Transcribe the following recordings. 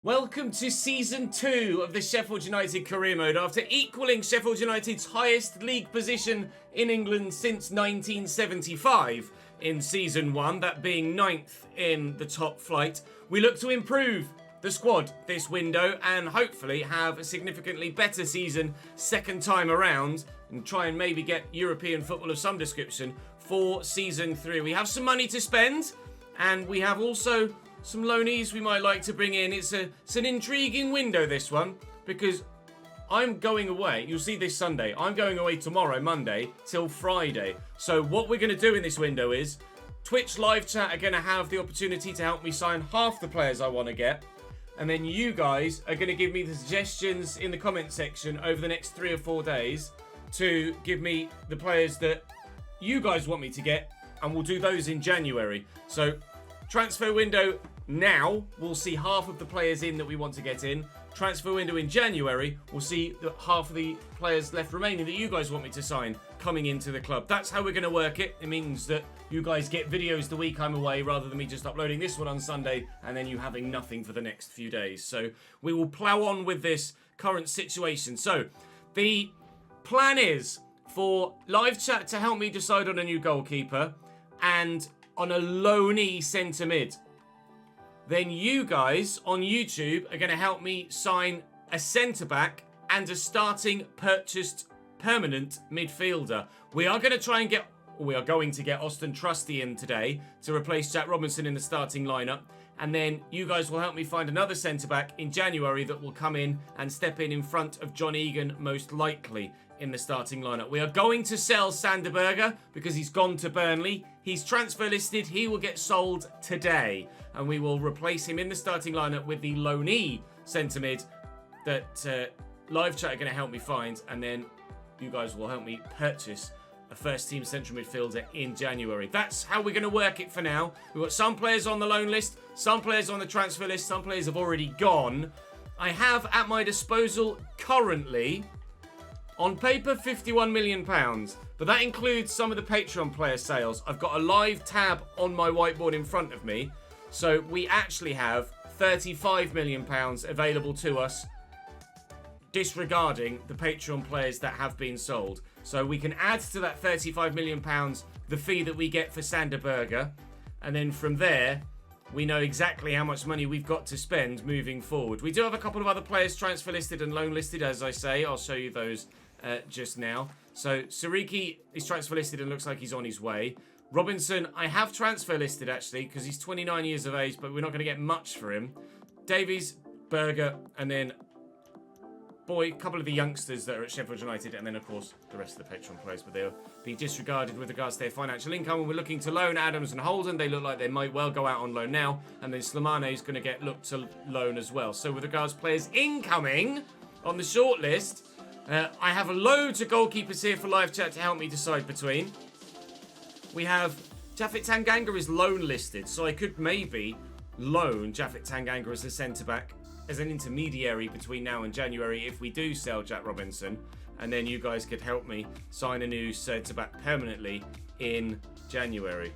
Welcome to Season 2 of the Sheffield United career mode. After equalling Sheffield United's highest league position in England since 1975 in Season 1, that being 9th in the top flight, we look to improve the squad this window and hopefully have a significantly better season second time around and try and maybe get European football of some description for Season 3. We have some money to spend and we have also some loanees we might like to bring in. It's an intriguing window, this one, because I'm going away. You'll see this Sunday. I'm going away tomorrow, Monday, till Friday. So what we're going to do in this window is Twitch live chat are going to have the opportunity to help me sign half the players I want to get. And then you guys are going to give me the suggestions in the comment section over the next 3 or 4 days to give me the players that you guys want me to get. And we'll do those in January. So transfer window now, we'll see half of the players in that we want to get in. Transfer window in January, we'll see half of the players left remaining that you guys want me to sign coming into the club. That's how we're going to work it. It means that you guys get videos the week I'm away rather than me just uploading this one on Sunday and then you having nothing for the next few days. So we will plough on with this current situation. So the plan is for live chat to help me decide on a new goalkeeper and on a loanee centre mid. Then you guys on YouTube are going to help me sign a centre-back and a starting purchased permanent midfielder. We are going to get Austin Trusty in today to replace Jack Robinson in the starting lineup. And then you guys will help me find another centre-back in January that will come in and step in front of John Egan, most likely, in the starting lineup. We are going to sell Sander Berge because he's gone to Burnley. He's transfer listed. He will get sold today. And we will replace him in the starting lineup with the loanee centre mid that live chat are going to help me find. And then you guys will help me purchase a first team central midfielder in January. That's how we're going to work it for now. We've got some players on the loan list, some players on the transfer list, some players have already gone. I have at my disposal currently, on paper, £51 million, but that includes some of the Patreon player sales. I've got a live tab on my whiteboard in front of me, so we actually have £35 million available to us, disregarding the Patreon players that have been sold. So we can add to that £35 million the fee that we get for Sander Berge, and then from there, we know exactly how much money we've got to spend moving forward. We do have a couple of other players transfer listed and loan listed, as I say. I'll show you those just now. So Sariki is transfer listed and looks like he's on his way. Robinson, I have transfer listed actually because he's 29 years of age, but we're not going to get much for him. Davies, Berge, and then a couple of the youngsters that are at Sheffield United, and then of course the rest of the Patreon players, but they'll be disregarded with regards to their financial income. And we're looking to loan Adams and Holden. They look like they might well go out on loan now, and then Slimane is going to get looked to loan as well. So with regards to players incoming on the shortlist, I have loads of goalkeepers here for live chat to help me decide between. We have Japhet Tanganga is loan listed, so I could maybe loan Japhet Tanganga as a centre-back, as an intermediary between now and January if we do sell Jack Robinson, and then you guys could help me sign a new centre-back permanently in January.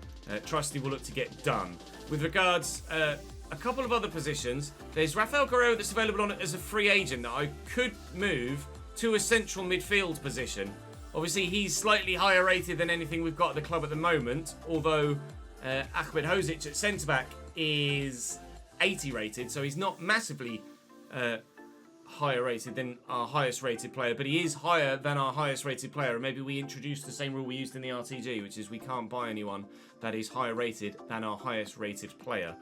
Trusty will look to get done. With regards a couple of other positions, there's Rafael Guerrero that's available on it as a free agent that I could move to a central midfield position. Obviously, he's slightly higher rated than anything we've got at the club at the moment, although Ahmed Hozic at centre-back is 80 rated, so he's not massively higher rated than our highest rated player, but he is higher than our highest rated player. And maybe we introduce the same rule we used in the RTG, which is we can't buy anyone that is higher rated than our highest rated player.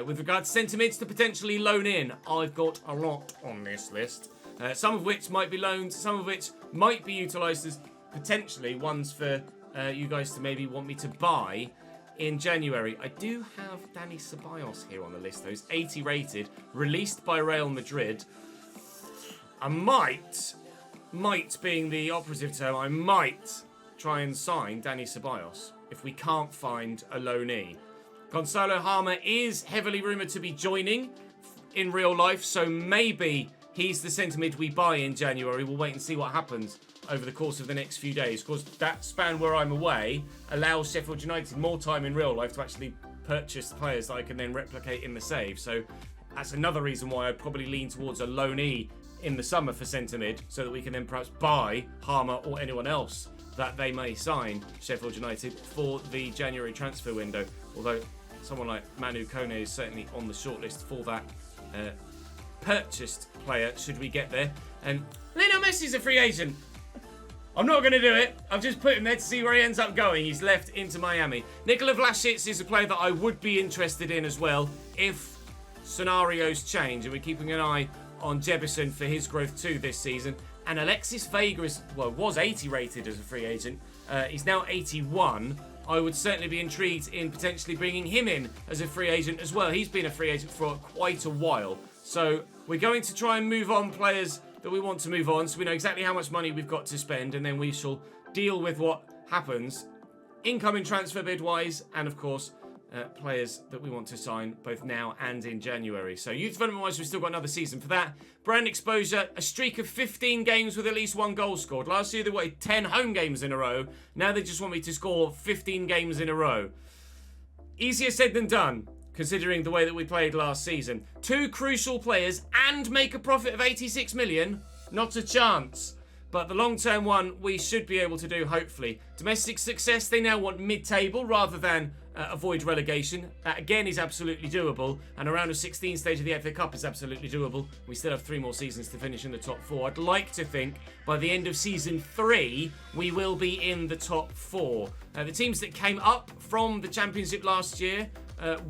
With regards to centre mids to potentially loan in, I've got a lot on this list. Some of which might be loaned, some of which might be utilised as potentially ones for you guys to maybe want me to buy in January. I do have Dani Ceballos here on the list, though. He's 80 rated, released by Real Madrid. I might being the operative term, I might try and sign Dani Ceballos if we can't find a loanee. Gonzalo Harmer is heavily rumoured to be joining in real life, so maybe he's the centre mid we buy in January. We'll wait and see what happens over the course of the next few days. Of course, that span where I'm away allows Sheffield United more time in real life to actually purchase the players that I can then replicate in the save. So that's another reason why I'd probably lean towards a loanee in the summer for centre mid, so that we can then perhaps buy Harmer or anyone else that they may sign Sheffield United for the January transfer window. Although someone like Manu Kone is certainly on the shortlist for that purchased player, should we get there. And Lionel Messi's a free agent. I'm not going to do it. I've just put him there to see where he ends up going. He's left into Miami. Nikola Vlasic is a player that I would be interested in as well if scenarios change. And we're keeping an eye on Jebison for his growth too this season. And Alexis Vega was 80 rated as a free agent. He's now 81. I would certainly be intrigued in potentially bringing him in as a free agent as well. He's been a free agent for quite a while. So we're going to try and move on players that we want to move on, so we know exactly how much money we've got to spend, and then we shall deal with what happens incoming transfer bid wise, and of course players that we want to sign both now and in January. So youth development wise, we've still got another season for that. Brand exposure, a streak of 15 games with at least 1 goal scored. Last year they wanted 10 home games in a row. Now they just want me to score 15 games in a row. Easier said than done, considering the way that we played last season. 2 crucial players and make a profit of 86 million? Not a chance. But the long-term one, we should be able to do, hopefully. Domestic success, they now want mid-table rather than avoid relegation. That, again, is absolutely doable. And around a 16 stage of the FA Cup is absolutely doable. We still have 3 more seasons to finish in the top 4. I'd like to think by the end of season 3, we will be in the top 4. The teams that came up from the Championship last year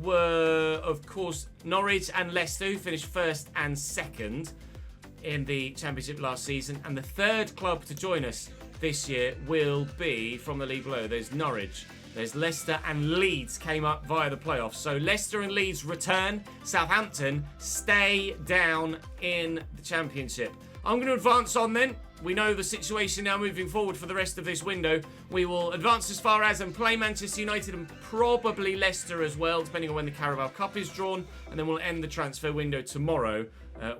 were, of course, Norwich and Leicester, who finished 1st and 2nd in the Championship last season. And the 3rd club to join us this year will be from the league below. There's Norwich, there's Leicester, and Leeds came up via the playoffs. So Leicester and Leeds return. Southampton stay down in the Championship. I'm going to advance on then. We know the situation now moving forward for the rest of this window. We will advance as far as and play Manchester United and probably Leicester as well, depending on when the Carabao Cup is drawn. And then we'll end the transfer window tomorrow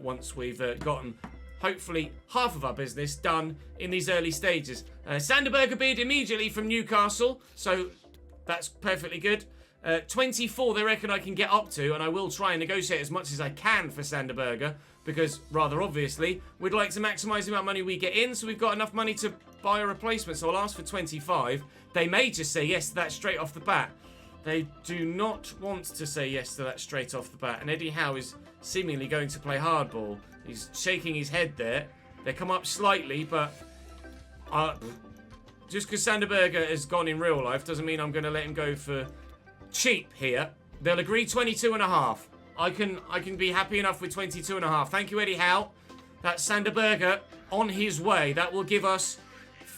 once we've gotten, hopefully, half of our business done in these early stages. Sander Berge bid immediately from Newcastle, so that's perfectly good. 24 they reckon I can get up to, and I will try and negotiate as much as I can for Sander Berge, because rather obviously we'd like to maximise the amount of money we get in, so we've got enough money to buy a replacement. So I'll ask for 25. They may just say yes to that straight off the bat. They do not want to say yes to that straight off the bat, and Eddie Howe is seemingly going to play hardball. He's shaking his head there. They come up slightly, but just because Sander Berge has gone in real life doesn't mean I'm going to let him go for cheap here. They'll agree 22.5. I can be happy enough with 22.5. Thank you, Eddie Howe. That's Sander Berge on his way. That will give us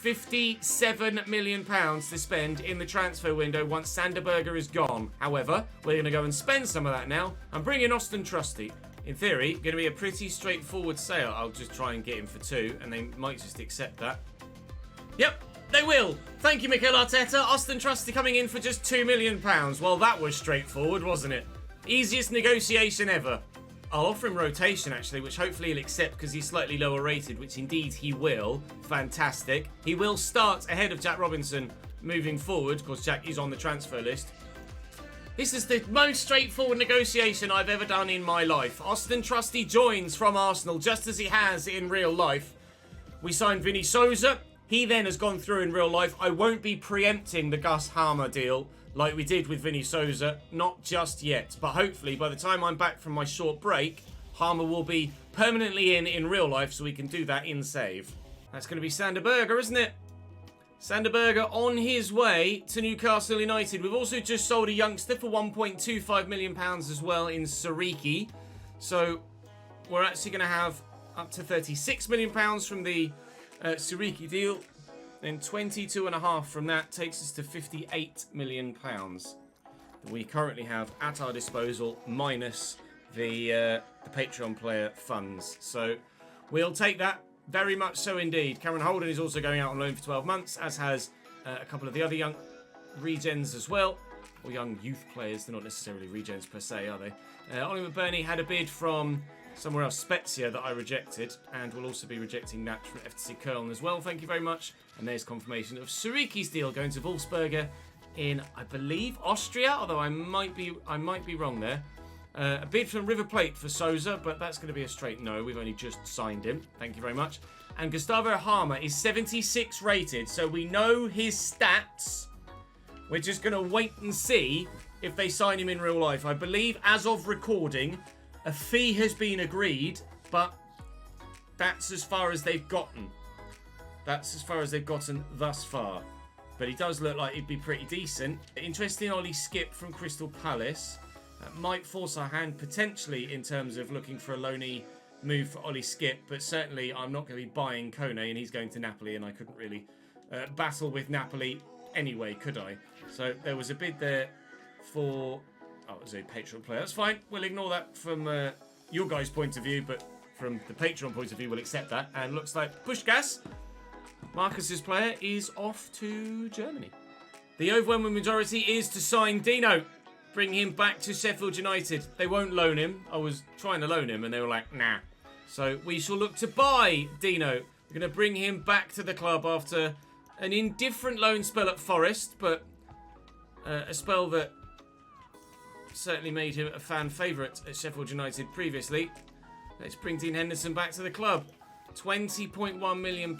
£57 million to spend in the transfer window once Sander Berge is gone. However, we're going to go and spend some of that now and bring in Austin Trusty. In theory, going to be a pretty straightforward sale. I'll just try and get him for 2, and they might just accept that. Yep, they will. Thank you, Mikel Arteta. Austin Trusty coming in for just £2 million. Well, that was straightforward, wasn't it? Easiest negotiation ever. I'll offer him rotation, actually, which hopefully he'll accept because he's slightly lower rated, which indeed he will. Fantastic. He will start ahead of Jack Robinson moving forward, because Jack is on the transfer list. This is the most straightforward negotiation I've ever done in my life. Austin Trusty joins from Arsenal, just as he has in real life. We signed Vinny Souza. He then has gone through in real life. I won't be preempting the Gus Harmer deal like we did with Vinny Souza, not just yet. But hopefully, by the time I'm back from my short break, Harmer will be permanently in real life, so we can do that in save. That's going to be Sander Berge, isn't it? Sander Berge on his way to Newcastle United. We've also just sold a youngster for £1.25 million as well in Siriki. So we're actually going to have up to £36 million from the Siriki deal. Then 22.5 from that takes us to £58 million that we currently have at our disposal, minus the Patreon player funds. So we'll take that, very much so indeed. Cameron Holden is also going out on loan for 12 months, as has a couple of the other young regens as well, or young youth players. They're not necessarily regens per se, are they? Ollie McBurney had a bid from somewhere else, Spezia, that I rejected, and we'll also be rejecting that from FTC Köln as well. Thank you very much. And there's confirmation of Siriki's deal going to Wolfsberger in, I believe, Austria, although I might be wrong there. A bid from River Plate for Souza, but that's going to be a straight no. We've only just signed him. Thank you very much. And Gustavo Harmer is 76 rated, so we know his stats. We're just going to wait and see if they sign him in real life. I believe, as of recording, a fee has been agreed, but that's as far as they've gotten. That's as far as they've gotten thus far. But he does look like he'd be pretty decent. Interesting Ollie Skip from Crystal Palace. That might force our hand potentially in terms of looking for a loanee move for Ollie Skip. But certainly I'm not going to be buying Kone, and he's going to Napoli, and I couldn't really battle with Napoli anyway, could I? So there was a bid there for... Oh, it was a Patreon player. That's fine. We'll ignore that from your guys' point of view, but from the Patreon point of view, we'll accept that. And looks like Pushkas, Marcus's player, is off to Germany. The overwhelming majority is to sign Dino. Bring him back to Sheffield United. They won't loan him. I was trying to loan him, and they were like, nah. So we shall look to buy Dino. We're going to bring him back to the club after an indifferent loan spell at Forest, but a spell that certainly made him a fan favourite at Sheffield United previously. Let's bring Dean Henderson back to the club. £20.1 million.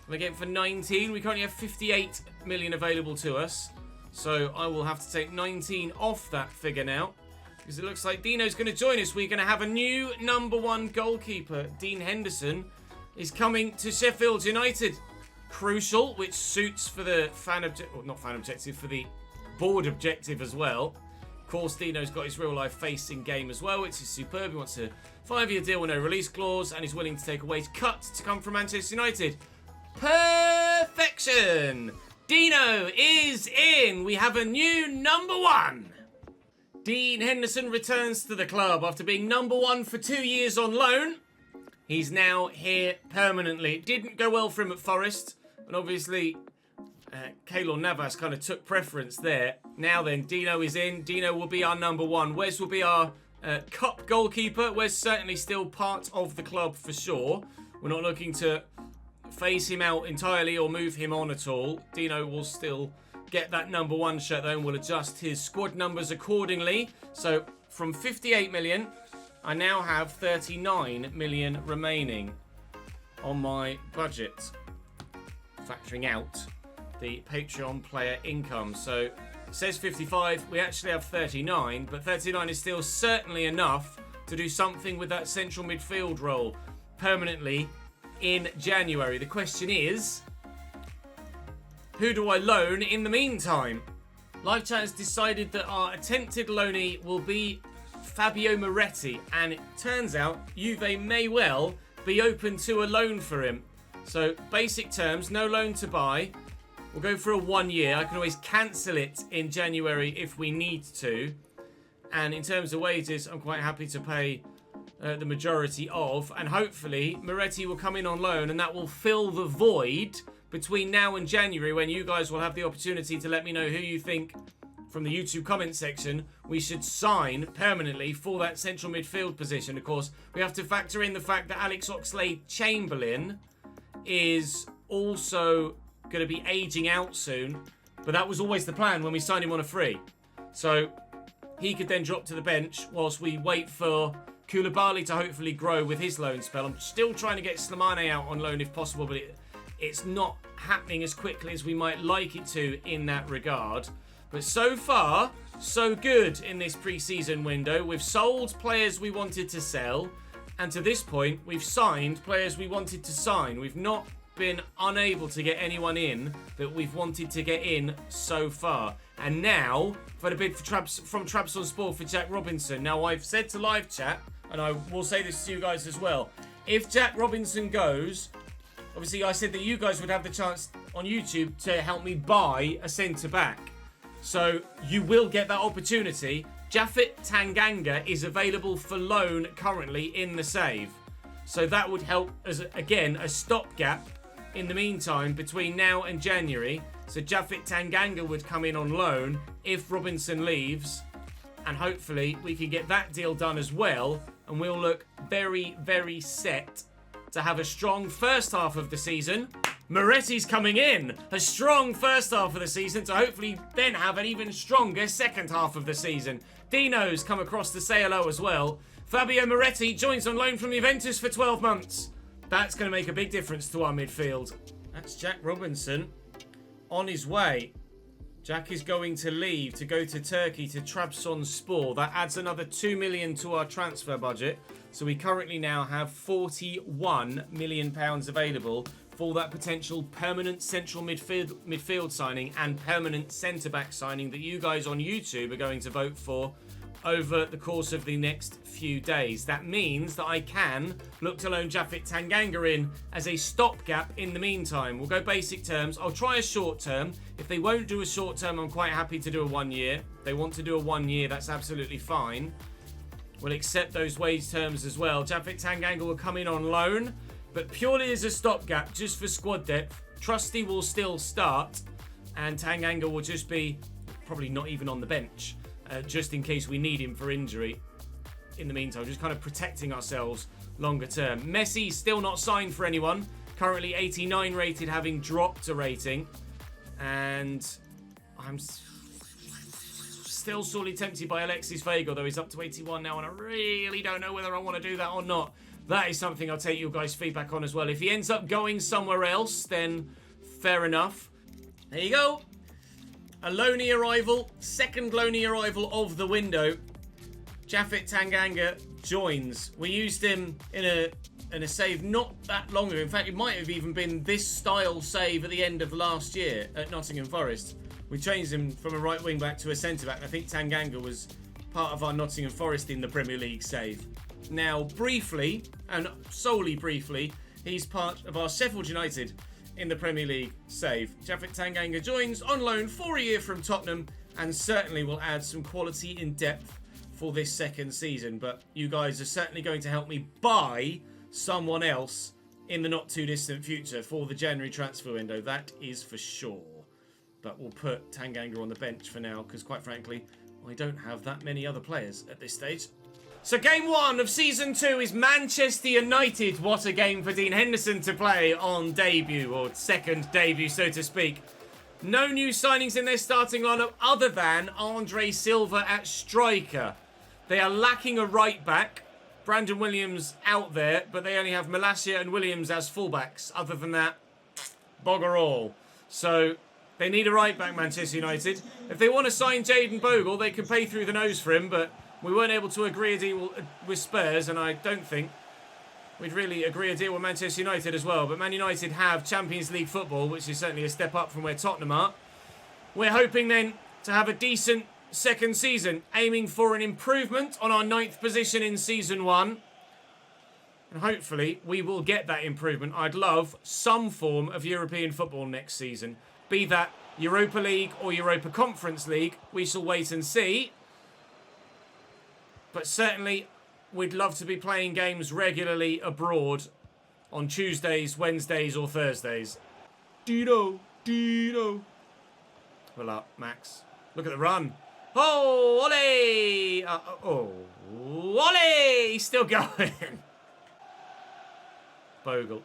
We're getting for 19. We currently have 58 million available to us. So I will have to take 19 off that figure now, because it looks like Dino's going to join us. We're going to have a new #1 goalkeeper. Dean Henderson is coming to Sheffield United. Crucial, which suits for the for the board objective as well. Of course, Dino's got his real-life facing game as well, which is superb. He wants a 5-year deal with no release clause, and he's willing to take a wage cut to come from Manchester United. Perfection! Dino is in. We have a new #1. Dean Henderson returns to the club after being #1 for 2 years on loan. He's now here permanently. It didn't go well for him at Forest, and obviously Keylor Navas kind of took preference there. Now then, Dino is in. Dino will be our #1. Wes will be our cup goalkeeper. Wes certainly still part of the club for sure. We're not looking to phase him out entirely or move him on at all. Dino will still get that #1 shirt though, and we'll adjust his squad numbers accordingly. So from 58 million, I now have 39 million remaining on my budget, factoring out the Patreon player income. So it says 55, we actually have 39, but 39 is still certainly enough to do something with that central midfield role permanently in January. The question is, who do I loan in the meantime? Live Chat has decided that our attempted loanee will be Fabio Moretti, and it turns out Juve may well be open to a loan for him. So basic terms, no loan to buy. We'll go for a 1 year. I can always cancel it in January if we need to. And in terms of wages, I'm quite happy to pay the majority of, and hopefully Moretti will come in on loan, and that will fill the void between now and January, when you guys will have the opportunity to let me know who you think from the YouTube comment section we should sign permanently for that central midfield position. Of course, we have to factor in the fact that Alex Oxlade-Chamberlain is also going to be aging out soon, but that was always the plan when we signed him on a free. So he could then drop to the bench whilst we wait for Koulibaly to hopefully grow with his loan spell. I'm still trying to get Slimane out on loan if possible, but it's not happening as quickly as we might like it to in that regard. But so far, so good in this pre-season window. We've sold players we wanted to sell, and to this point, we've signed players we wanted to sign. We've not been unable to get anyone in that we've wanted to get in so far. And now, I've had a bid from Trabzonspor for Jack Robinson. Now, I've said to Live Chat, and I will say this to you guys as well, if Jack Robinson goes, obviously I said that you guys would have the chance on YouTube to help me buy a centre-back. So you will get that opportunity. Japhet Tanganga is available for loan currently in the save. So that would help as, again, a stopgap in the meantime between now and January. So Japhet Tanganga would come in on loan if Robinson leaves. And hopefully we can get that deal done as well. And we'll look very, very set to have a strong first half of the season Moretti's coming in. A strong first half of the season to hopefully then have an even stronger second half of the season. Dino's come across to say hello as well. Fabio Moretti joins on loan from Juventus for 12 months. That's going to make a big difference to our midfield. That's Jack Robinson on his way. Jack is going to leave to go to Turkey to Trabzonspor. That adds another 2 million to our transfer budget. So we currently now have 41 million pounds available for that potential permanent central midfield signing and permanent centre-back signing that you guys on YouTube are going to vote for over the course of the next few days. That means that I can look to loan Japhet Tanganga in as a stopgap in the meantime. We'll go basic terms. I'll try a short term. If they won't do a short term, I'm quite happy to do a 1 year. If they want to do a 1 year, that's absolutely fine. We'll accept those wage terms as well. Japhet Tanganga will come in on loan, but purely as a stopgap, just for squad depth. Trusty will still start, and Tanganga will just be probably not even on the bench. Just in case we need him for injury. In the meantime, just kind of protecting ourselves longer term. Messi still not signed for anyone. Currently 89 rated, having dropped a rating. And I'm still sorely tempted by Alexis Vega, although he's up to 81 now, and I really don't know whether I want to do that or not. That is something I'll take your guys' feedback on as well. If he ends up going somewhere else, then fair enough. There you go. A loanee arrival, second loanee arrival of the window. Japhet Tanganga joins. We used him in a save not that long ago. In fact, it might have even been this style save at the end of last year at Nottingham Forest. We changed him from a right wing back to a centre back. I think Tanganga was part of our Nottingham Forest in the Premier League save. Now, briefly, and solely briefly, he's part of our Sheffield United in the Premier League save. Japhet Tanganga joins on loan for a year from Tottenham and certainly will add some quality in depth for this second season. But you guys are certainly going to help me buy someone else in the not too distant future for the January transfer window. That is for sure. But we'll put Tanganga on the bench for now because quite frankly, I don't have that many other players at this stage. So game 1 of Season 2 is Manchester United. What a game for Dean Henderson to play on debut, or second debut, so to speak. No new signings in their starting lineup other than Andre Silva at striker. They are lacking a right back. Brandon Williams out there, but they only have Malacia and Williams as fullbacks. Other than that, bogger all. So they need a right back, Manchester United. If they want to sign Jayden Bogle, they can pay through the nose for him, but we weren't able to agree a deal with Spurs, and I don't think we'd really agree a deal with Manchester United as well. But Man United have Champions League football, which is certainly a step up from where Tottenham are. We're hoping then to have a decent second season, aiming for an improvement on our 9th position in Season 1. And hopefully we will get that improvement. I'd love some form of European football next season. Be that Europa League or Europa Conference League, we shall wait and see. But certainly, we'd love to be playing games regularly abroad on Tuesdays, Wednesdays or Thursdays. Dino. Well up, Max. Look at the run. Oh, Ole! Ole! He's still going. Bogle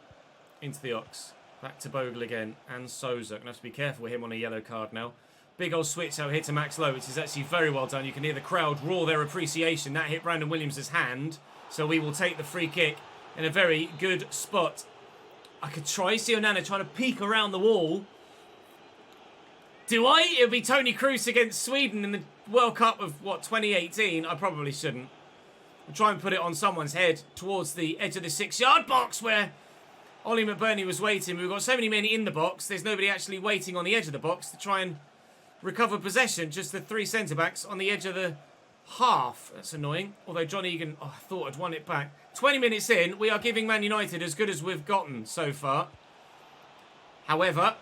into the Ox. Back to Bogle again. And Souza. Gonna have to be careful with him on a yellow card now. Big old switch out here to Max Lowe, which is actually very well done. You can hear the crowd roar their appreciation. That hit Brandon Williams' hand. So we will take the free kick in a very good spot. I could try. See Onana trying to peek around the wall. Do I? It'll be Toni Kroos against Sweden in the World Cup of, 2018? I probably shouldn't. I'll try and put it on someone's head towards the edge of the 6-yard box where Ollie McBurney was waiting. We've got so many men in the box. There's nobody actually waiting on the edge of the box to try and recover possession. Just the 3 centre-backs on the edge of the half. That's annoying. Although John Egan, I thought I'd won it back. 20 minutes in, we are giving Man United as good as we've gotten so far. However,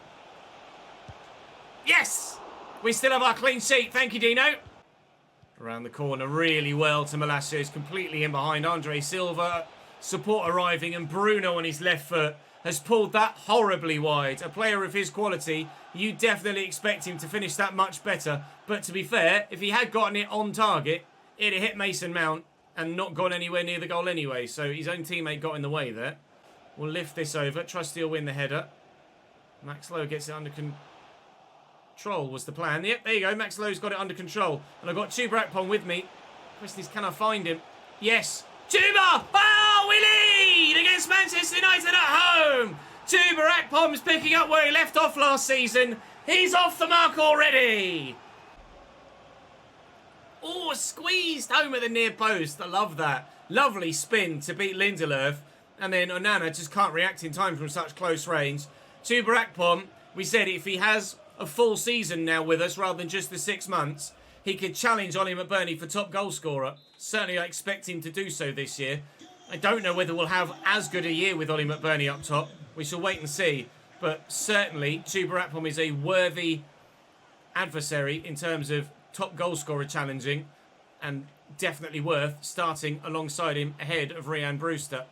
yes! We still have our clean sheet. Thank you, Dino. Around the corner really well to Malacia. He's completely in behind Andre Silva. Support arriving, and Bruno on his left foot has pulled that horribly wide. A player of his quality, you definitely expect him to finish that much better. But to be fair, if he had gotten it on target, it'd have hit Mason Mount and not gone anywhere near the goal anyway. So his own teammate got in the way there. We'll lift this over. Trusty will win the header. Max Lowe gets it under control was the plan. Yep, there you go. Max Lowe's got it under control. And I've got Chuba Akpom with me. Question is, can I find him? Yes. Chuba! Oh, we lead against Manchester United at home. Chuba Akpom's picking up where he left off last season. He's off the mark already. Oh, squeezed home at the near post. I love that. Lovely spin to beat Lindelöf. And then Onana just can't react in time from such close range. Chuba Akpom, we said if he has a full season now with us rather than just the 6 months, he could challenge Ollie McBurney for top goal scorer. Certainly I expect him to do so this year. I don't know whether we'll have as good a year with Ollie McBurney up top. We shall wait and see. But certainly, Chuba Akpom is a worthy adversary in terms of top goal scorer challenging, and definitely worth starting alongside him ahead of Ryan Brewster.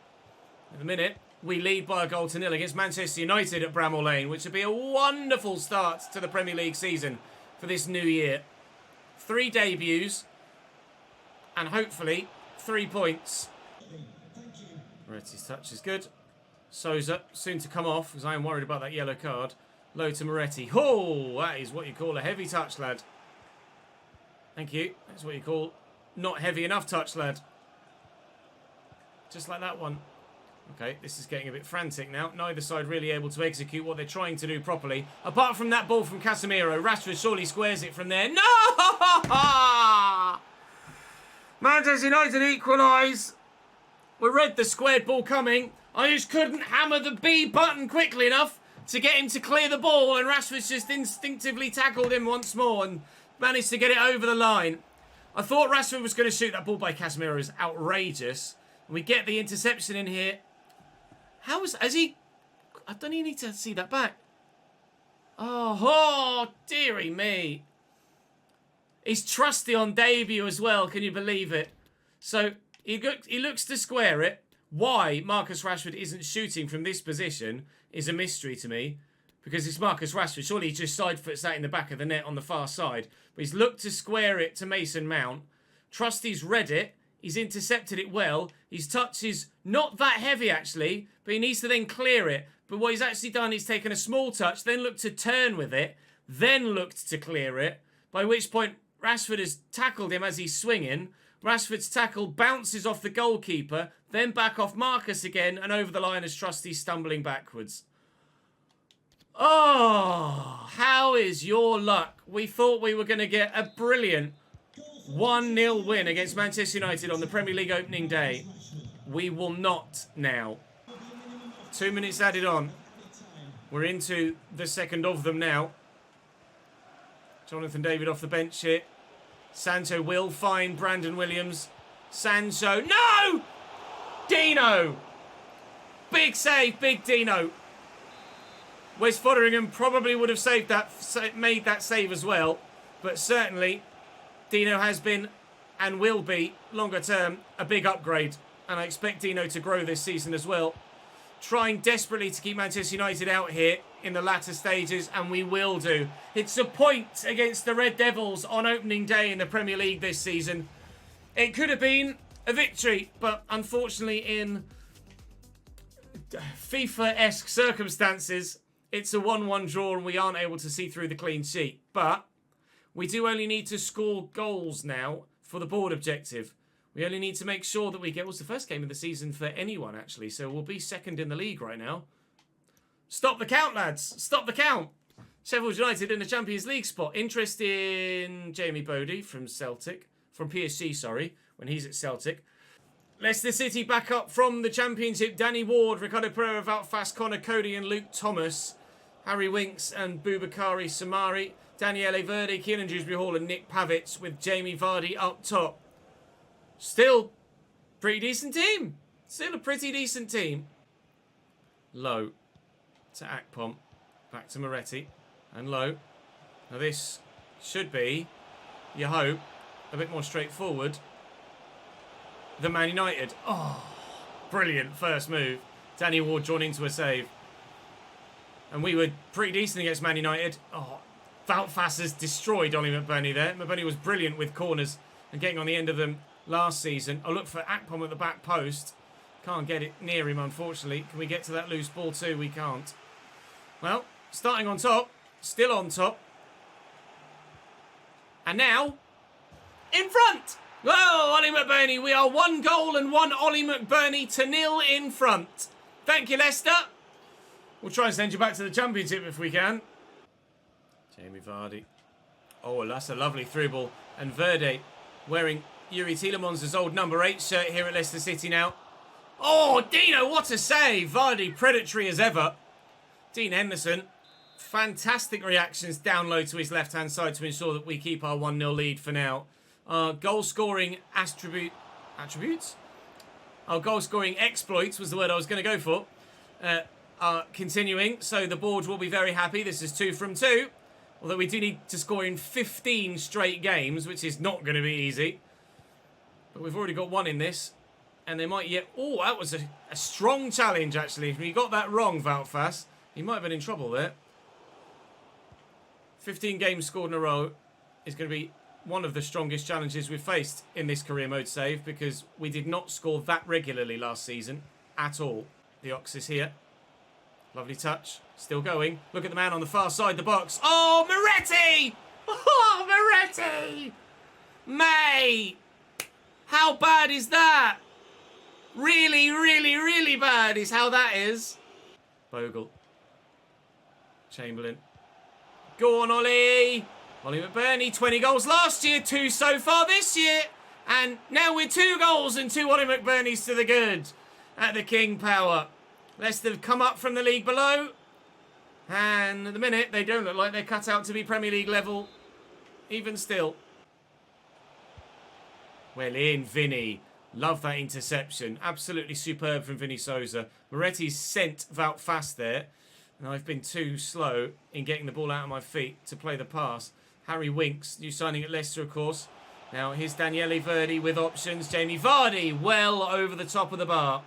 In a minute, we lead by a 1-0 against Manchester United at Bramall Lane, which would be a wonderful start to the Premier League season for this new year. 3 debuts, and hopefully 3 points. Moretti's touch is good. Souza, soon to come off, because I am worried about that yellow card. Low to Moretti. Oh, that is what you call a heavy touch, lad. Thank you. That's what you call not heavy enough touch, lad. Just like that one. Okay, this is getting a bit frantic now. Neither side really able to execute what they're trying to do properly. Apart from that ball from Casemiro. Rashford surely squares it from there. No! Manchester United equalise. We read the squared ball coming. I just couldn't hammer the B button quickly enough to get him to clear the ball, and Rashford's just instinctively tackled him once more and managed to get it over the line. I thought Rashford was going to shoot that ball by Casemiro. Is outrageous. We get the interception in here. Has he... I don't even need to see that back. Oh, dearie me. He's trusty on debut as well, can you believe it? So, he looks to square it. Why Marcus Rashford isn't shooting from this position is a mystery to me. Because it's Marcus Rashford. Surely he just side foots that in the back of the net on the far side. But he's looked to square it to Mason Mount. Trusty's read it. He's intercepted it well. His touch is not that heavy, actually. But he needs to then clear it. But what he's actually done, he's taken a small touch, then looked to turn with it, then looked to clear it. By which point, Rashford has tackled him as he's swinging. Rashford's tackle bounces off the goalkeeper, then back off Marcus again, and over the line as Trusty stumbling backwards. Oh, how is your luck? We thought we were going to get a brilliant 1-0 win against Manchester United on the Premier League opening day. We will not now. 2 minutes added on. We're into the second of them now. Jonathan David off the bench here. Sancho will find Brandon Williams. Sancho. No! Dino! Big save, big Dino. West Fotheringham probably would have saved that, made that save as well. But certainly, Dino has been and will be, longer term, a big upgrade. And I expect Dino to grow this season as well. Trying desperately to keep Manchester United out here in the latter stages, and we will do. It's a point against the Red Devils on opening day in the Premier League this season. It could have been a victory, but unfortunately in FIFA-esque circumstances, it's a 1-1 draw and we aren't able to see through the clean sheet. But we do only need to score goals now for the board objective. We only need to make sure that we get... What's the first game of the season for anyone, actually? So we'll be second in the league right now. Stop the count, lads. Stop the count. Sheffield United in the Champions League spot. Interest in Jamie Bodie from Celtic. From PSG, sorry. When he's at Celtic. Leicester City back up from the Championship. Danny Ward, Ricardo Pereira, Valfast, Connor Cody and Luke Thomas. Harry Winks and Boubakary Samari. Daniele Verde, Kieran Dewsbury Hall and Nick Pavic with Jamie Vardy up top. Still pretty decent team. Still a pretty decent team. Low to Akpom. Back to Moretti. And Low. Now this should be, you hope, a bit more straightforward than Man United. Oh, brilliant first move. Danny Ward drawn into a save. And we were pretty decent against Man United. Oh, Valfas has destroyed Ollie McBurney there. McBurney was brilliant with corners and getting on the end of them last season. I'll look for Akpom at the back post. Can't get it near him, unfortunately. Can we get to that loose ball too? We can't. Well, starting on top, still on top. And now, in front! Oh, Ollie McBurney, we are 1 goal and 1 Ollie McBurney to 0 in front. Thank you, Leicester. We'll try and send you back to the Championship if we can. Jamie Vardy. Oh, that's a lovely through ball. And Verde wearing Yuri Tielemans' old number 8 shirt here at Leicester City now. Oh, Dino, what a save. Vardy, predatory as ever. Dean Henderson. Fantastic reactions down low to his left-hand side to ensure that we keep our 1-0 lead for now. Goal-scoring attributes? Our goal-scoring exploits was the word I was going to go for. Continuing, so the board will be very happy. This is 2 from 2. Although we do need to score in 15 straight games, which is not going to be easy. But we've already got 1 in this. And they might yet... Oh, that was a strong challenge, actually. If we got that wrong, Valfas, he might have been in trouble there. 15 games scored in a row is going to be one of the strongest challenges we've faced in this career mode save, because we did not score that regularly last season at all. The Ox is here. Lovely touch. Still going. Look at the man on the far side of the box. Oh, Moretti! Oh, Moretti! Mate! How bad is that? Really, really, really bad is how that is. Bogle. Chamberlain. Go on, Ollie. Ollie McBurney, 20 goals last year, 2 so far this year. And now we're 2 goals and 2 Ollie McBurneys to the good at the King Power. Leicester have come up from the league below. And at the minute, they don't look like they're cut out to be Premier League level. Even still. Well in, Vinny. Love that interception. Absolutely superb from Vinny Souza. Moretti's sent Wout fast there. And I've been too slow in getting the ball out of my feet to play the pass. Harry Winks, new signing at Leicester, of course. Now, here's Daniele Verdi with options. Jamie Vardy, well over the top of the bar.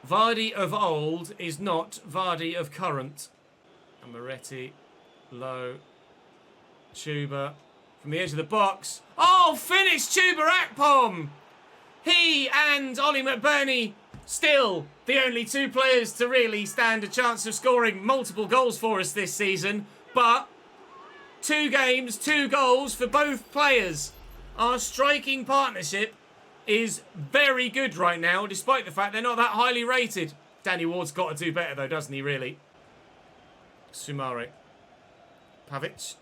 Vardy of old is not Vardy of current. And Moretti, low. Chuba, from the edge of the box. Oh, finish Chuba Akpom! He and Ollie McBurney, still the only 2 players to really stand a chance of scoring multiple goals for us this season. But 2 games, 2 goals for both players. Our striking partnership is very good right now, despite the fact they're not that highly rated. Danny Ward's got to do better, though, doesn't he, really? Sumare. Pavic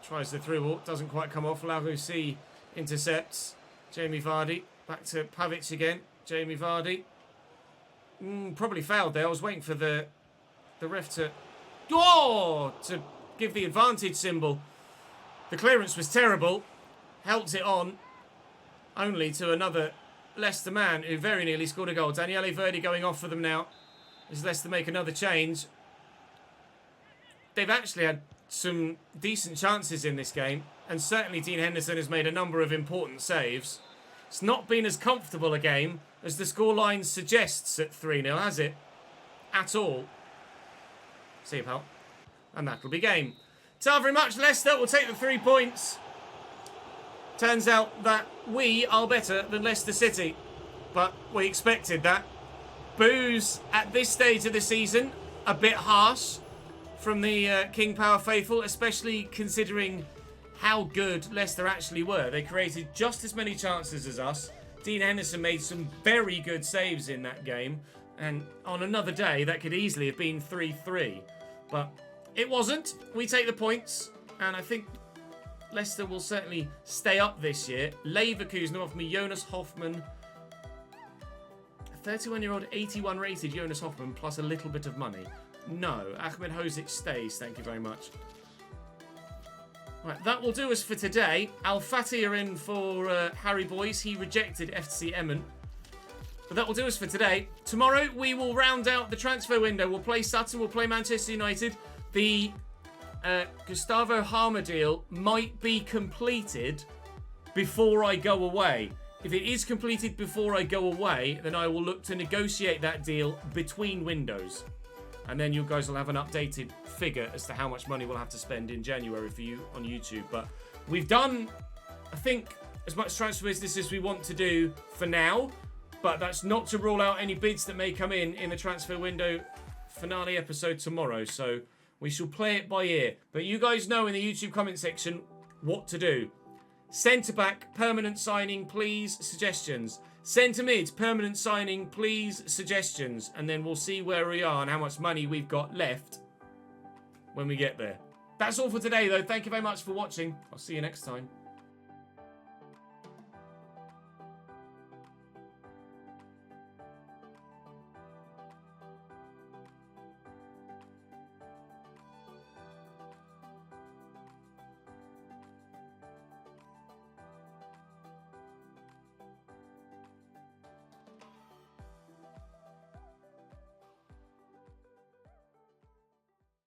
tries the through ball, doesn't quite come off. Larousse intercepts. Jamie Vardy. Back to Pavic again. Jamie Vardy. Probably fouled there. I was waiting for the ref to... Oh! To give the advantage symbol. The clearance was terrible. Helped it on. Only to another Leicester man who very nearly scored a goal. Daniele Verdi going off for them now. As Leicester make another change. They've actually had some decent chances in this game. And certainly Dean Henderson has made a number of important saves. It's not been as comfortable a game as the scoreline suggests at 3-0, has it? At all. See you, pal. And that'll be game. So very much, Leicester will take the 3 points. Turns out that we are better than Leicester City. But we expected that. Boos at this stage of the season, a bit harsh from the King Power faithful, especially considering how good Leicester actually were. They created just as many chances as us. Dean Henderson made some very good saves in that game. And on another day, that could easily have been 3-3. But it wasn't. We take the points. And I think Leicester will certainly stay up this year. Leverkusen offered me Jonas Hoffmann. A 31-year-old, 81 rated Jonas Hoffmann plus a little bit of money. No, Ahmed Hozic stays. Thank you very much. Right, that will do us for today. Al Fatih are in for Harry Boys. He rejected FC Emmen. But that will do us for today. Tomorrow, we will round out the transfer window. We'll play Sutton. We'll play Manchester United. The Gustavo Harmer deal might be completed before I go away. If it is completed before I go away, then I will look to negotiate that deal between windows. And then you guys will have an updated figure as to how much money we'll have to spend in January for you on YouTube. But we've done, I think, as much transfer business as we want to do for now. But that's not to rule out any bids that may come in the transfer window finale episode tomorrow. So We shall play it by ear. But you guys know in the YouTube comment section what to do. Centre-back, permanent signing, please, suggestions. Centre-mid, permanent signing, please, suggestions. And then we'll see where we are and how much money we've got left when we get there. That's all for today, though. Thank you very much for watching. I'll see you next time.